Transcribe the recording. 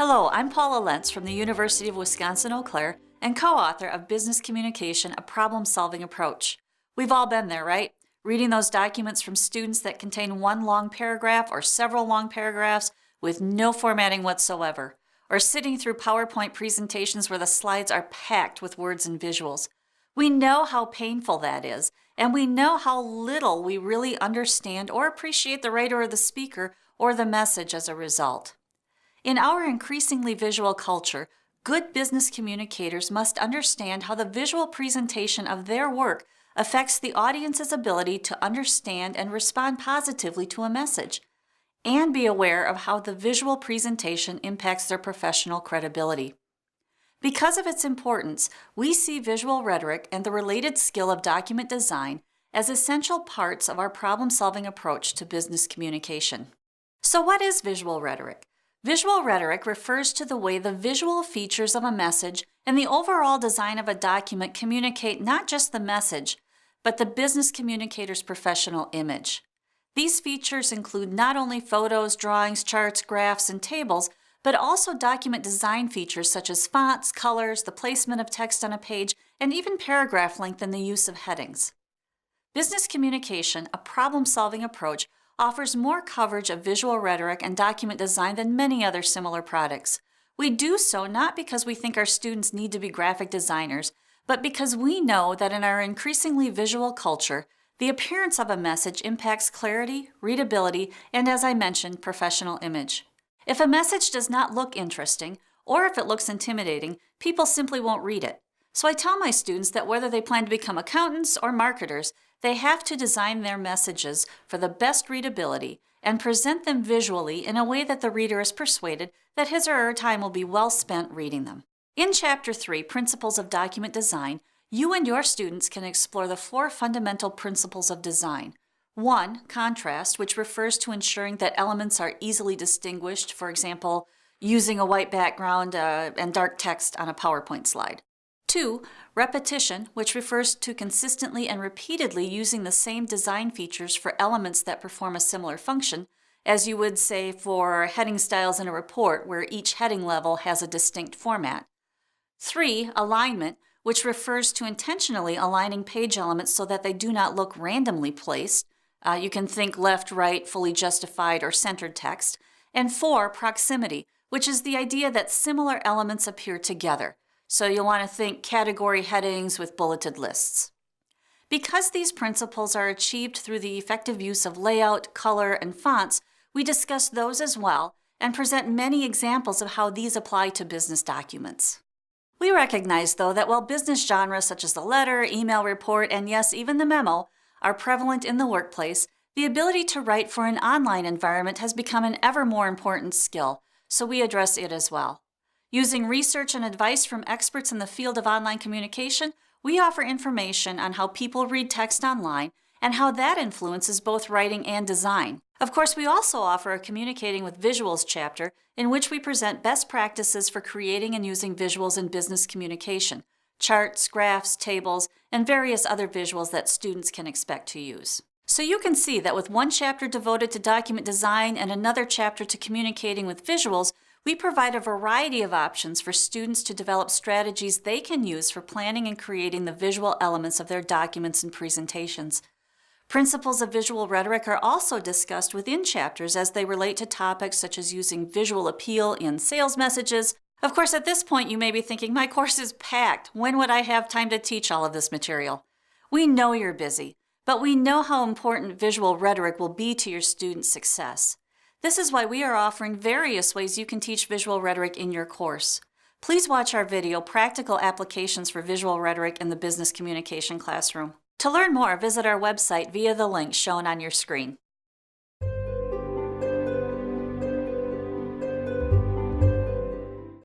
Hello, I'm Paula Lentz from the University of Wisconsin-Eau Claire and co-author of Business Communication, a Problem-Solving Approach. We've all been there, right? Reading those documents from students that contain one long paragraph or several long paragraphs with no formatting whatsoever, or sitting through PowerPoint presentations where the slides are packed with words and visuals. We know how painful that is, and we know how little we really understand or appreciate the writer or the speaker or the message as a result. In our increasingly visual culture, good business communicators must understand how the visual presentation of their work affects the audience's ability to understand and respond positively to a message, and be aware of how the visual presentation impacts their professional credibility. Because of its importance, we see visual rhetoric and the related skill of document design as essential parts of our problem-solving approach to business communication. So what is visual rhetoric? Visual rhetoric refers to the way the visual features of a message and the overall design of a document communicate not just the message, but the business communicator's professional image. These features include not only photos, drawings, charts, graphs, and tables, but also document design features such as fonts, colors, the placement of text on a page, and even paragraph length and the use of headings. Business communication, a problem-solving approach, offers more coverage of visual rhetoric and document design than many other similar products. We do so not because we think our students need to be graphic designers, but because we know that in our increasingly visual culture, the appearance of a message impacts clarity, readability, and, as I mentioned, professional image. If a message does not look interesting, or if it looks intimidating, people simply won't read it. So I tell my students that whether they plan to become accountants or marketers, they have to design their messages for the best readability and present them visually in a way that the reader is persuaded that his or her time will be well spent reading them. In Chapter 3, Principles of Document Design, you and your students can explore the 4 fundamental principles of design. 1. Contrast, which refers to ensuring that elements are easily distinguished, for example, using a white background and dark text on a PowerPoint slide. 2. Repetition, which refers to consistently and repeatedly using the same design features for elements that perform a similar function, as you would say for heading styles in a report where each heading level has a distinct format. 3. Alignment, which refers to intentionally aligning page elements so that they do not look randomly placed. You can think left, right, fully justified, or centered text. And 4. Proximity, which is the idea that similar elements appear together. So you'll want to think category headings with bulleted lists. Because these principles are achieved through the effective use of layout, color, and fonts, we discuss those as well and present many examples of how these apply to business documents. We recognize, though, that while business genres such as the letter, email, report, and yes, even the memo are prevalent in the workplace, the ability to write for an online environment has become an ever more important skill, so we address it as well. Using research and advice from experts in the field of online communication, we offer information on how people read text online and how that influences both writing and design. Of course, we also offer a Communicating with Visuals chapter in which we present best practices for creating and using visuals in business communication, charts, graphs, tables, and various other visuals that students can expect to use. So you can see that with one chapter devoted to document design and another chapter to communicating with visuals, we provide a variety of options for students to develop strategies they can use for planning and creating the visual elements of their documents and presentations. Principles of visual rhetoric are also discussed within chapters as they relate to topics such as using visual appeal in sales messages. Of course, at this point you may be thinking, my course is packed. When would I have time to teach all of this material? We know you're busy, but we know how important visual rhetoric will be to your students' success. This is why we are offering various ways you can teach visual rhetoric in your course. Please watch our video, Practical Applications for Visual Rhetoric in the Business Communication Classroom. To learn more, visit our website via the link shown on your screen.